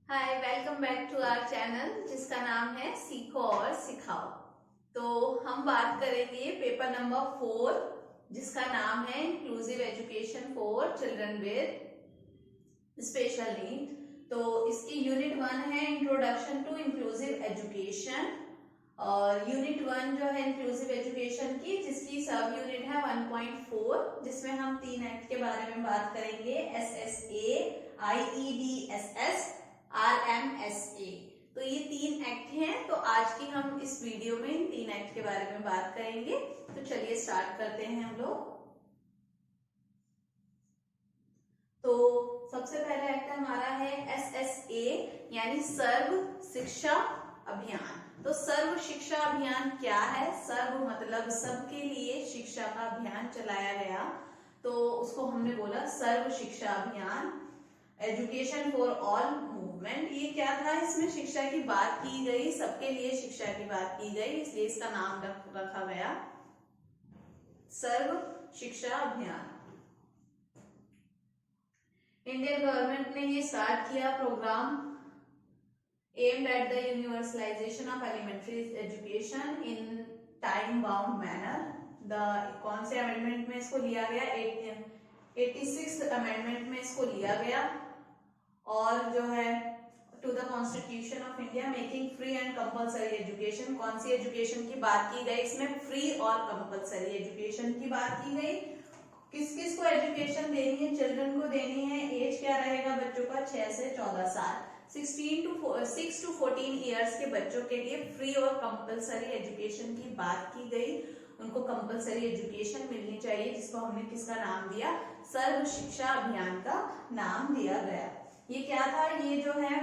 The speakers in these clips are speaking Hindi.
Hi, welcome back to our channel जिसका नाम है सीखो और सिखाओ। तो हम बात करेंगे पेपर नंबर 4 जिसका नाम है inclusive education for children with special need. तो इसकी यूनिट 1 है इंट्रोडक्शन टू इंक्लूसिव एजुकेशन और यूनिट 1 जो है इंक्लूसिव एजुकेशन की जिसकी सब यूनिट है 1.4 जिसमें हम 3 एक्ट के बारे में बात करेंगे। SSA, IEDSS, RMSA। तो ये 3 एक्ट हैं। तो आज की हम इस वीडियो में इन 3 एक्ट के बारे में बात करेंगे। तो चलिए स्टार्ट करते हैं हम लोग। तो सबसे पहला एक्ट हमारा है SSA यानी सर्व शिक्षा अभियान। तो सर्व शिक्षा अभियान क्या है? सर्व मतलब सबके लिए शिक्षा का अभियान चलाया गया, तो उसको हमने बोला सर्व शिक्षा अभियान। एजुकेशन फॉर ऑल मूवमेंट, ये क्या था? इसमें शिक्षा की बात की गई, सबके लिए शिक्षा की बात की गई, इसलिए इसका नाम रखा गया सर्व शिक्षा अभियान। इंडियन गवर्नमेंट ने ये स्टार्ट किया programme aimed at the universalization of elementary education in time bound manner। कौन से अमेंडमेंट में इसको लिया गया? 86 अमेंडमेंट में इसको लिया गया। और जो है to the constitution of India making free and compulsory education. कौन सी एजुकेशन की बात की गई इसमें? फ्री और कंपल्सरी एजुकेशन की बात की गई। किस किस को एजुकेशन देनी है? चिल्ड्रन को देनी है। एज क्या रहेगा बच्चों का? 6 से 14 साल। 6 to 14 ईयर्स के बच्चों के लिए फ्री और कंपल्सरी एजुकेशन की बात की गई। उनको कंपल्सरी एजुकेशन मिलनी चाहिए, जिसको हमने किसका नाम दिया? सर्व शिक्षा अभियान का नाम दिया गया। ये क्या था? ये जो है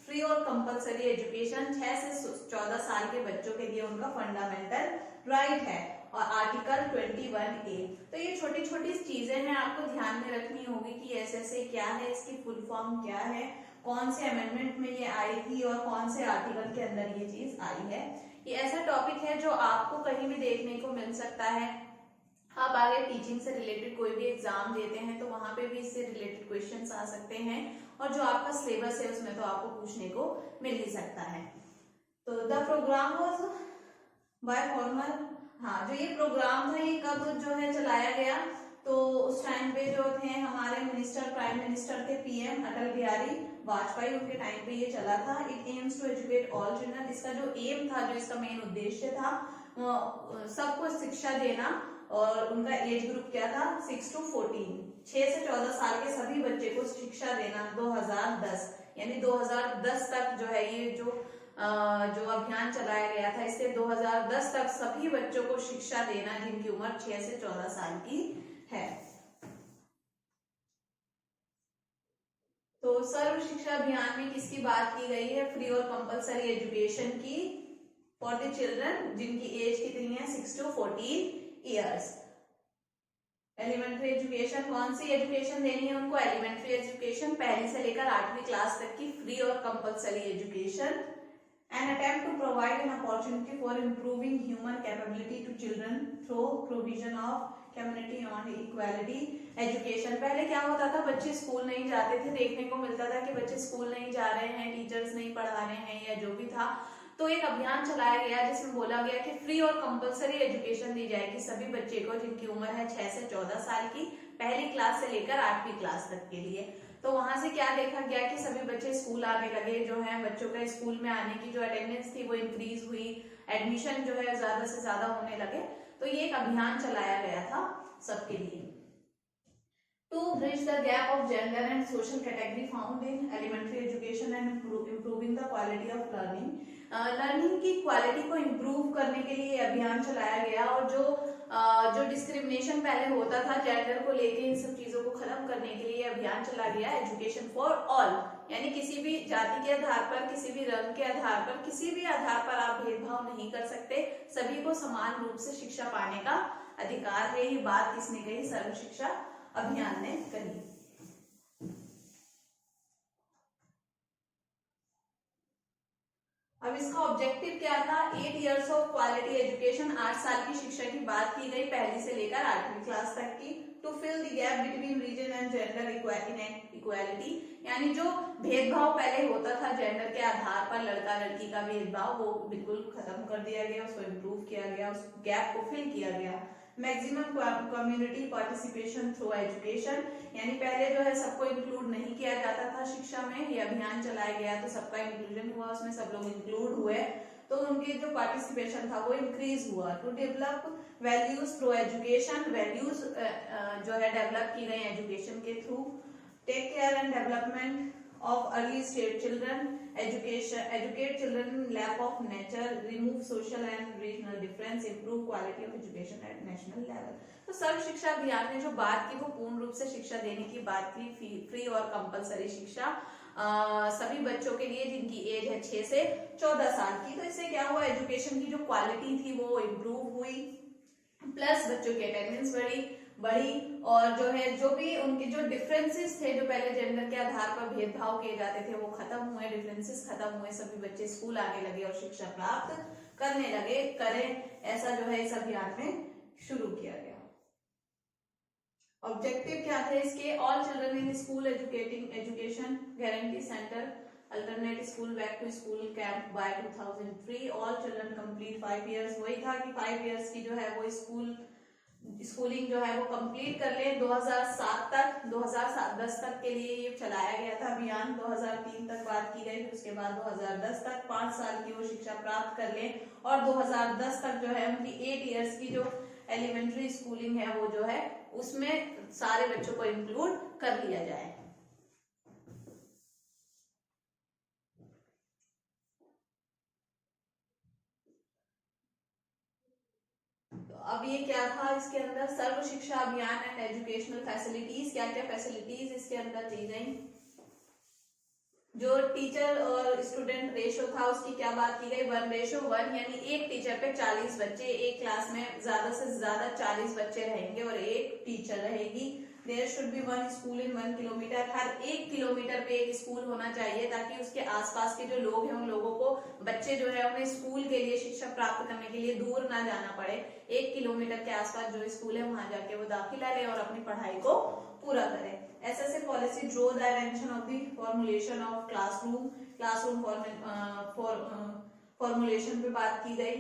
फ्री और कंपल्सरी एजुकेशन 6 से 14 साल के बच्चों के लिए उनका फंडामेंटल राइट है। और आर्टिकल 21A। तो ये छोटी छोटी चीजें हैं, आपको ध्यान में रखनी होगी कि SSA क्या है, इसकी फुल फॉर्म क्या है, कौन से अमेंडमेंट में ये आई थी और कौन से आर्टिकल के अंदर ये चीज आई है। ये ऐसा टॉपिक है जो आपको कहीं भी देखने को मिल सकता है। आप आगे टीचिंग से रिलेटेड कोई भी एग्जाम देते हैं तो वहां पे भी इससे रिलेटेड क्वेश्चंस आ सकते हैं, और जो आपका सिलेबस है उसमें तो आपको पूछने को मिल ही सकता है। तो the programme was by former, हाँ, जो ये प्रोग्राम था ये कब जो है चलाया गया? तो उस टाइम पे जो थे हमारे मिनिस्टर, प्राइम मिनिस्टर थे PM अटल बिहारी वाजपेयी, उनके टाइम पे ये चला था। It aims to educate all children. इसका जो एम था, जो इसका मेन उद्देश्य था, सबको शिक्षा देना। और उनका एज ग्रुप क्या था? 6 to 14, 6 से 14 साल के सभी बच्चे को शिक्षा देना। 2010 यानी 2010 तक जो है ये जो अभियान चलाया गया था, इससे 2010 तक सभी बच्चों को शिक्षा देना जिनकी उम्र 6 से 14 साल की है। तो सर्व शिक्षा अभियान में किसकी बात की गई है? फ्री और कंपल्सरी एजुकेशन की फॉर द चिल्ड्रन जिनकी एज कितनी है? 6 to 14 ईयर्स। एलिमेंट्री एजुकेशन, कौन सी एजुकेशन देनी है उनको? एलिमेंट्री एजुकेशन, पहली से लेकर 8वीं क्लास तक की फ्री और compulsory education. An attempt to provide an opportunity for improving human capability to children through provision of community on equality education। पहले क्या होता था? बच्चे स्कूल नहीं जाते थे, देखने को मिलता था कि बच्चे स्कूल नहीं जा रहे हैं, टीचर्स नहीं पढ़ा रहे हैं या जो भी था। तो एक अभियान चलाया गया जिसमें बोला गया कि फ्री और कंपल्सरी एजुकेशन दी जाएगी सभी बच्चे को जिनकी उम्र है 6 से 14 साल की, पहली क्लास से लेकर 8वीं क्लास तक के लिए। तो वहां से क्या देखा गया कि सभी बच्चे स्कूल आने लगे, जो है बच्चों का स्कूल में आने की जो अटेंडेंस थी वो इंक्रीज हुई, एडमिशन जो है ज्यादा से ज्यादा होने लगे। तो ये एक अभियान चलाया गया था सबके लिए। To bridge the gap of gender and social category found in elementary education and improving the quality of learning. Learning की क्वालिटी को इम्प्रूव करने के लिए अभियान चलाया गया। और जो डिस्क्रिमिनेशन पहले होता था जेंडर को लेके, इन सब चीजों को खत्म करने के लिए अभियान चला गया एजुकेशन फॉर ऑल, यानी किसी भी जाति के आधार पर, किसी भी रंग के आधार पर, किसी भी आधार पर आप भेदभाव नहीं कर सकते, सभी को समान रूप से शिक्षा पाने का अधिकार है। ये बात किसने कही? सर्व शिक्षा अभियान ने कही। अब इसका ऑब्जेक्टिव क्या था? 8 इयर्स ऑफ क्वालिटी एजुकेशन, 8 साल की शिक्षा की बात की गई, पहली से लेकर 8वीं क्लास तक की। To fill the gap between region and gender equality, यानी जो भेदभाव पहले होता था जेंडर के आधार पर, लड़का लड़की का भेदभाव, वो बिल्कुल खत्म कर दिया गया, उसको इम्प्रूव किया गया, उस गैप को फिल किया गया। Maximum community participation through education, यानी पहले जो है सबको इंक्लूड नहीं किया जाता था शिक्षा में, ये अभियान चलाया गया तो सबका इंक्लूजन हुआ, उसमें सब लोग इंक्लूड हुए, तो उनकी जो पार्टिसिपेशन था वो इंक्रीज हुआ। To develop values through education, values जो है डेवलप की गई एजुकेशन के through. Take care and development of early stage children, educate children in lap of nature, remove social and regional difference, improve quality of education at national level। तो सर्व शिक्षा अभियान ने जो बात की वो पूर्ण रूप से शिक्षा देने की बात की, फ्री और कंपलसरी शिक्षा सभी बच्चों के लिए जिनकी एज है 6 से 14 साल की। तो इससे क्या हुआ, एजुकेशन की जो क्वालिटी थी वो इम्प्रूव हुई, प्लस बच्चों की अटेंडेंस बढ़ी और जो है जो भी उनके जो डिफरेंसेस थे, जो पहले जेंडर के आधार पर भेदभाव किए जाते थे, वो खत्म हुए, डिफरेंसेस खत्म हुए, सभी बच्चे स्कूल आने लगे और शिक्षा प्राप्त करने लगे, करें, ऐसा जो है इस अभियान में शुरू किया गया। ऑब्जेक्टिव क्या थे इसके, all children in school education guarantee centre, alternate school, back to school camp by 2003, all children complete 5 years, वही था कि 5 इयर्स की जो है वो स्कूलिंग जो है वो कंप्लीट कर ले 2007 तक, 2010 तक के लिए ये चलाया गया था अभियान, 2003 तक बात की गई, फिर उसके बाद 2010 तक 5 साल की वो शिक्षा प्राप्त कर ले, और 2010 तक जो है उनकी 8 इयर्स की जो एलिमेंट्री स्कूलिंग है वो जो है उसमें सारे बच्चों को इंक्लूड कर लिया जाए। अब ये क्या था इसके अंदर, सर्व शिक्षा अभियान एंड एजुकेशनल फैसिलिटीज, क्या क्या फैसिलिटीज इसके अंदर दी गई, जो टीचर और स्टूडेंट रेशो था उसकी क्या बात की गई, 1:1, यानी एक टीचर पे 40 बच्चे, एक क्लास में ज्यादा से ज्यादा 40 बच्चे रहेंगे और एक टीचर रहेगी। There should be 1 school in 1 kilometre, हर 1 किलोमीटर पे एक स्कूल होना चाहिए ताकि उसके आसपास के जो लोग हैं उन लोगों को, बच्चे जो है उन्हें स्कूल के लिए शिक्षा प्राप्त करने के लिए दूर ना जाना पड़े, 1 किलोमीटर के आसपास जो स्कूल है वहां जाके वो दाखिला ले और अपनी पढ़ाई को पूरा करें। SSA policy draw the direction of the formulation of classroom formulation पे बात की गई।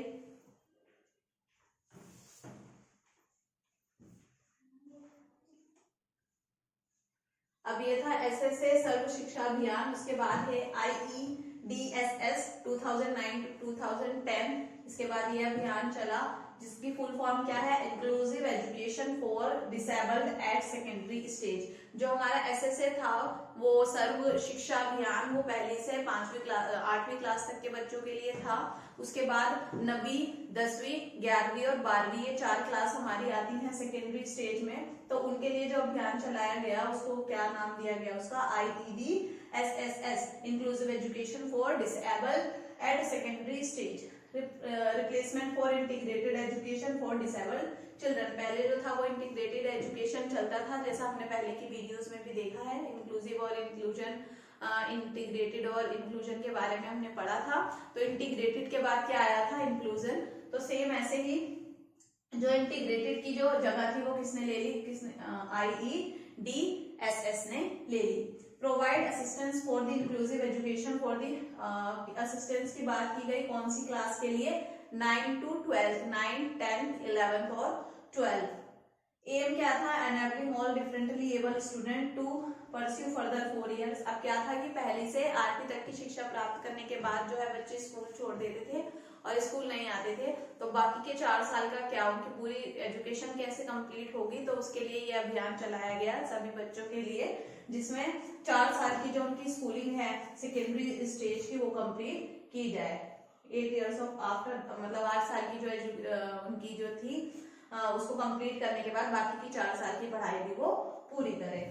अब ये था SSA सर्व शिक्षा अभियान, उसके बाद है IEDSS 2009-2010, इसके बाद ये अभियान चला जिसकी फुल फॉर्म क्या है, inclusive education for disabled at secondary stage. जो हमारा SSA था वो सर्व शिक्षा अभियान, वो पहली से 8वीं क्लास तक के बच्चों के लिए था, उसके बाद 9वीं 10वीं 11वीं और 12वीं ये 4 क्लास हमारी आती हैं सेकेंडरी स्टेज में, तो उनके लिए जो अभियान चलाया गया उसको क्या नाम दिया गया उसका, IEDSS inclusive education for disabled at secondary stage, replacement for integrated education for disabled children. पहले जो था वो इंटीग्रेटेड एजुकेशन चलता था, जैसा हमने पहले की वीडियोस में भी देखा है, इंक्लूसिव और इंक्लूजन, इंटीग्रेटेड और इंक्लूजन के बारे में हमने पढ़ा था। तो इंटीग्रेटेड के बाद क्या आया था, इंक्लूजन। तो सेम ऐसे ही जो इंटीग्रेटेड की जो जगह थी वो किसने ले ली, IEDSS ने ले ली। Provide assistance for the inclusive education for the, assistance की बात की गई कौन सी क्लास के लिए, 9 to 12, 9, 10, 11 और 12। एम क्या था, enabling all differently able student to pursue further 4 years. अब क्या था कि पहली से 8वीं तक की शिक्षा प्राप्त करने के बाद जो है बच्चे स्कूल छोड़ देते थे और स्कूल नहीं आते थे, तो बाकी के 4 साल का क्या, उनकी पूरी एजुकेशन कैसे कंप्लीट होगी, तो उसके लिए ये अभियान चलाया गया सभी बच्चों के लिए, जिसमें 4 साल की जो उनकी स्कूलिंग है सेकेंडरी स्टेज की वो कंप्लीट की जाए। 8 इयर्स ऑफ आफ्टर, मतलब 8 साल की जो उनकी जो थी उसको कंप्लीट करने के बाद बाकी की 4 साल की पढ़ाई भी वो पूरी करे।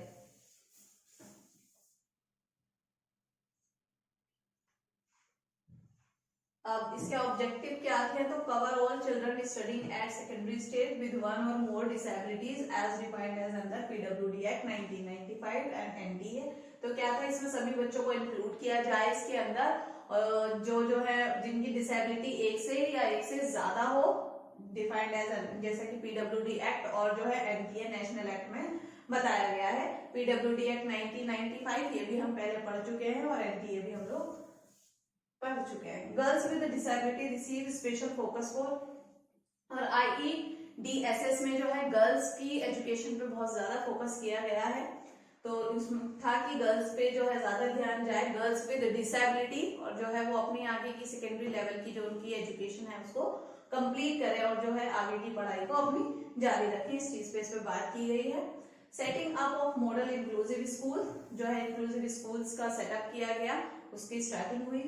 अब इसके ऑब्जेक्टिव क्या थे, तो cover all children studying at secondary stage with 1 और more disabilities as defined as under PWD act 1995 and NDA। तो क्या था, इसमें सभी बच्चों को इंक्लूड किया जाए इसके अंदर, जो है जिनकी डिसेबिलिटी 1 से या 1 से ज्यादा हो, डिफाइंड एज, जैसे कि पीडब्ल्यूडी एक्ट और जो है एनटीए नेशनल एक्ट में बताया गया है। पीडब्ल्यूडी एक्ट 1995 ये भी हम पहले पढ़ चुके हैं और एनटीए भी हम लोग पढ़ चुके हैं। Girls with disability receive special focus for, और IEDSS में जो है गर्ल्स की एजुकेशन पे बहुत ज्यादा फोकस किया गया है। तो उसमें था कि गर्ल्स पे जो है ज्यादा ध्यान जाए, गर्ल्स विद डिसेबिलिटी, और जो है वो अपनी आगे की सेकेंडरी लेवल की जो उनकी एजुकेशन है उसको कंप्लीट करें और जो है आगे की पढ़ाई को अपनी जारी रखें। इस चीज पे इस पे बात की गई है। Setting up of model inclusive school, जो है इंक्लूसिव स्कूल्स का सेटअप किया गया, उसकी स्टार्टिंग हुई।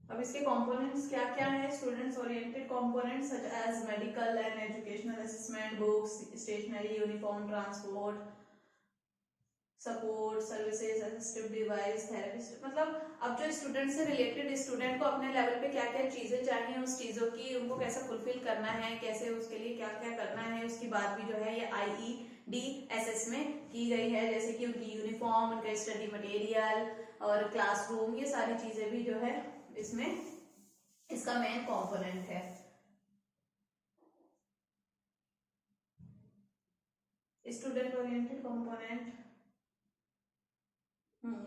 अब इसके कंपोनेंट्स क्या क्या है? Students oriented components such as medical and educational assistant, books, stationery, uniform, transport, support services, assistive device, therapist. मतलब अब जो स्टूडेंट से रिलेटेड स्टूडेंट को अपने लेवल पे क्या क्या चीजें चाहिए, उस चीजों की उनको कैसे फुलफिल करना है, कैसे उसके लिए क्या क्या करना है, उसकी बात भी जो है ये IEDSS में की गई है। जैसे कि उनकी यूनिफॉर्म, उनका स्टडी मटेरियल और क्लासरूम, ये सारी चीजें भी जो है इसमें इसका मेन कंपोनेंट है। स्टूडेंट ओरिएंटेड कंपोनेंट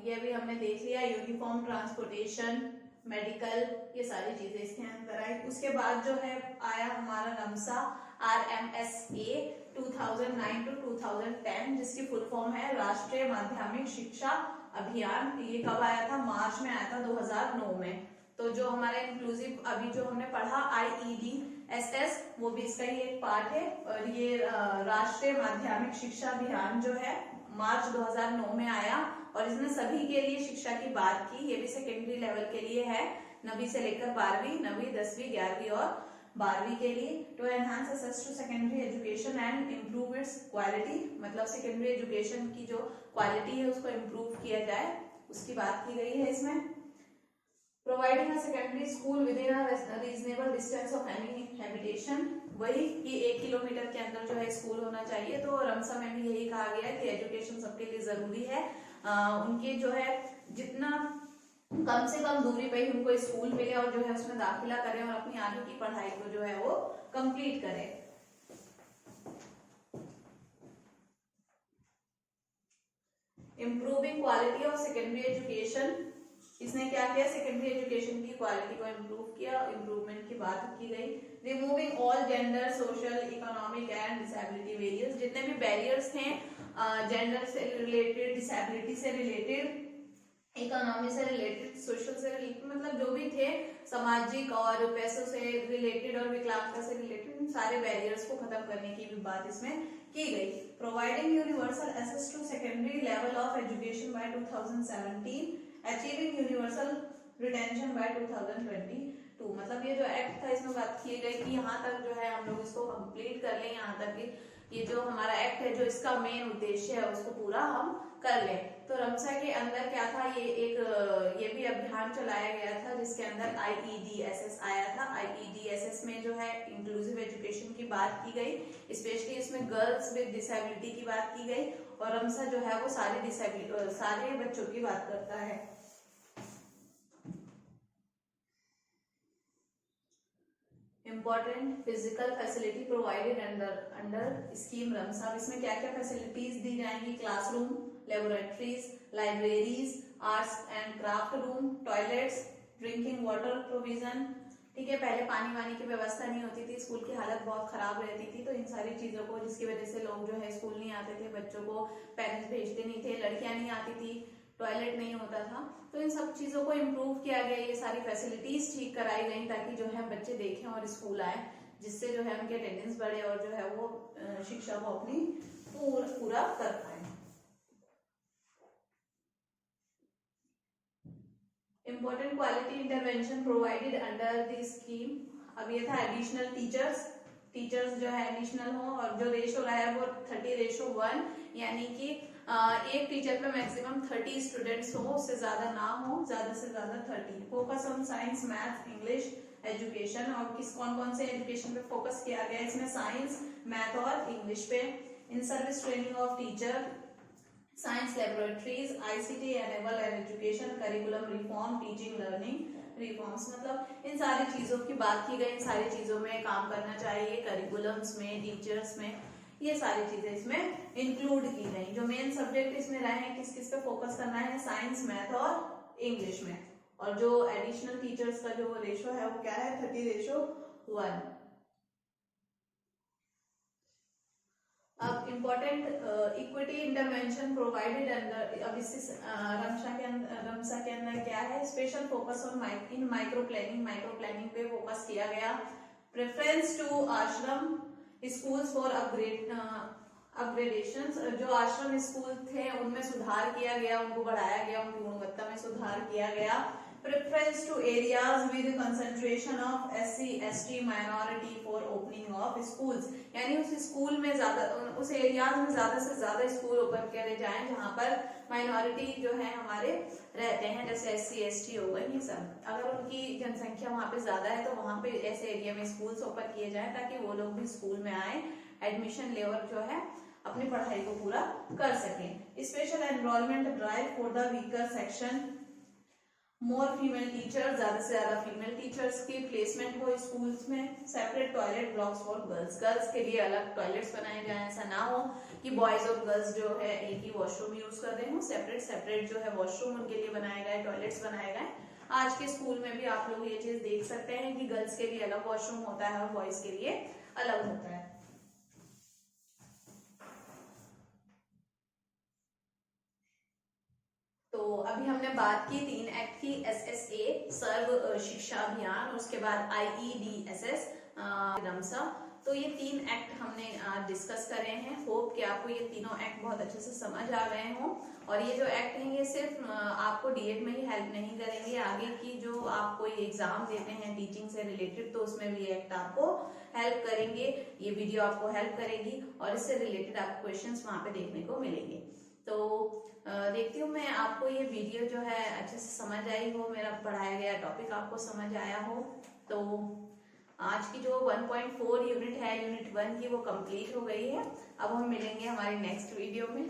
ये भी हमने देख लिया। यूनिफॉर्म, ट्रांसपोर्टेशन, मेडिकल, ये सारी चीजें इसके अंदर आई। उसके बाद जो है आया हमारा रमसा RMSA 2009 to 2010, जिसकी फुल फॉर्म है राष्ट्रीय माध्यमिक शिक्षा अभियान। ये कब आया था? मार्च में आया था 2009 में। तो जो हमारा इंक्लूसिव अभी जो हमने पढ़ा IEDSS, वो भी इसका ही एक पार्ट है। और ये राष्ट्रीय माध्यमिक शिक्षा अभियान जो है मार्च 2009 में आया और इसने सभी के लिए शिक्षा की बात की। ये भी सेकेंडरी लेवल के लिए है, 9वीं से लेकर 12वीं, 9वीं, 10वीं, 11वीं और 12वीं के लिए। To enhance access to secondary education and improve its quality, मतलब सेकेंडरी एजुकेशन की जो क्वालिटी है उसको इम्प्रूव किया जाए, उसकी बात की गई है इसमें। Providing a secondary school with in a reasonable distance of any habitation, वही कि 1 किलोमीटर के अंदर जो है स्कूल होना चाहिए। तो रमसा में भी यही कहा गया है कि एजुकेशन सबके लिए जरूरी है। उनके जो है जितना कम से कम दूरी पे ही उनको स्कूल मिले और जो है उसमें दाखिला करें और अपनी आगे की पढ़ाई को जो है वो कंप्लीट करें। Improving quality of secondary education, इसने क्या किया? सेकेंडरी एजुकेशन की क्वालिटी को इम्प्रूव किया, इम्प्रूवमेंट की बात की गई। Removing all gender, social, economic and disability barriers, जितने भी बैरियर्स थे जेंडर से रिलेटेड, डिसेबिलिटी से रिलेटेड, इकोनॉमी से रिलेटेड, सोशल से रिलेटेड, मतलब जो भी थे सामाजिक और पैसों से रिलेटेड और विकलांगता से रिलेटेड, सारे बैरियर्स को खत्म करने की भी बात इसमें की गई। Providing universal access to secondary level of education by 2017, achieving universal retention by 2022, मतलब ये जो एक्ट था इसमें बात की गई कि यहाँ तक जो है हम लोग इसको कंप्लीट कर लें, यहाँ तक कि ये जो हमारा एक्ट है जो इसका मेन उद्देश्य है उसको पूरा हम कर लें। तो रमसा के अंदर क्या था? ये भी अभियान चलाया गया था जिसके अंदर IEDSS आया था। IEDSS में जो है इंक्लूसिव एजुकेशन की बात की गई, स्पेशली इसमें गर्ल्स विद डिसेबिलिटी की बात की गई, और रमसा जो है वो सारे बच्चों की बात करता है। Important physical facility provided under scheme RMSA. इसमें क्या क्या फैसिलिटीज दी जाएंगी? Classroom, laboratories, libraries, arts and craft room, toilets, drinking water provision. ठीक है, पहले पानी वानी की व्यवस्था नहीं होती थी, स्कूल की हालत बहुत खराब रहती थी, तो इन सारी चीजों को जिसकी वजह से लोग जो है स्कूल नहीं आते थे, बच्चों को पेरेंट्स भेजते नहीं थे, लड़कियां नहीं आती थी, टॉयलेट नहीं होता था, तो इन सब चीजों को इम्प्रूव किया गया, ये सारी फैसिलिटीज ठीक कराई गई ताकि जो है बच्चे देखें और स्कूल आए, जिससे जो है उनके अटेंडेंस बढ़े और जो है वो शिक्षा को अपनी पूरा कर पाए। Important quality intervention provided under the scheme. अब ये था एडिशनल टीचर्स जो है एडिशनल हो, और जो रेशो रहा है वो 30:1, यानी कि एक टीचर पे मैक्सिमम 30 स्टूडेंट्स हो, उससे ज्यादा ना हो, ज्यादा से ज्यादा 30। Focus on science, math, English education, और कौन कौन से एजुकेशन पे फोकस किया गया? इसमें साइंस, मैथ और इंग्लिश पे। In service training of teacher, science laboratories, ICT enable education, curriculum reform, teaching learning reforms, मतलब इन सारी चीजों की बात की गई। इन सारी चीजों में काम करना चाहिए, करिकुलम्स में, टीचर्स में, ये सारी चीजें इसमें इंक्लूड की गई। जो मेन सब्जेक्ट इसमें रहे हैं, किस किस पे फोकस करना है, साइंस, मैथ और इंग्लिश में। और जो एडिशनल टीचर्स का जो रेशो है वो क्या है, 30:1। अब important equity intervention provided under, अब इस रमसा के अंदर क्या है, special focus on in micro planning पे फोकस किया गया। प्रेफरेंस टू आश्रम स्कूल्स फॉर अपग्रेडेशन, जो आश्रम स्कूल थे उनमें सुधार किया गया, उनको बढ़ाया गया, उनकी गुणवत्ता में सुधार किया गया। Preference to areas with concentration of SC ST minority for opening of schools, यानी उस स्कूल में ज्यादा, उस एरियाज में ज्यादा से ज्यादा स्कूल ओपन करे जाएं जहां पर माइनॉरिटी जो है हमारे रहते हैं, जैसे SC ST हो गए ये सब। अगर उनकी जनसंख्या वहां पे ज्यादा है तो वहां पे ऐसे एरिया में स्कूल्स ओपन किए जाए ताकि वो लोग भी स्कूल में आए, एडमिशन लेवल जो है अपनी पढ़ाई को पूरा कर सकें। Special enrolment drive for the weaker section, more female teacher, ज्यादा से ज्यादा फीमेल टीचर्स की प्लेसमेंट हो स्कूल्स में। Separate toilet blocks for girls, girls के लिए अलग टॉयलेट्स बनाए जाए, ऐसा ना हो कि बॉयज और गर्ल्स जो है एक ही वॉशरूम यूज कर रहे हो, सेपरेट जो है वॉशरूम उनके लिए बनाए गए, टॉयलेट्स बनाए गए। आज के स्कूल में भी आप लोग ये चीज देख सकते हैं कि गर्ल्स के लिए अलग वॉशरूम होता है और बॉयज के लिए अलग होता है। तो अभी हमने बात की 3 एक्ट की, SSA सर्व शिक्षा अभियान, उसके बाद IEDSS रमसा। तो ये 3 एक्ट हमने डिस्कस करे हैं। होप कि आपको ये तीनों एक्ट बहुत अच्छे से समझ आ गए हों। और ये जो एक्ट हैं ये सिर्फ आपको डीएड में ही हेल्प नहीं करेंगे, आगे की जो आप कोई एग्जाम देते हैं टीचिंग से रिलेटेड तो उसमें भी एक्ट आपको हेल्प करेंगे। ये वीडियो आपको हेल्प करेगी और इससे रिलेटेड आपको क्वेश्चंस वहां पे देखने को मिलेंगे। तो देखती हूँ मैं आपको ये वीडियो जो है अच्छे से समझ आई हो, मेरा पढ़ाया गया टॉपिक आपको समझ आया हो। तो आज की जो 1.4 यूनिट है, यूनिट 1 की, वो कंप्लीट हो गई है। अब हम मिलेंगे हमारे नेक्स्ट वीडियो में।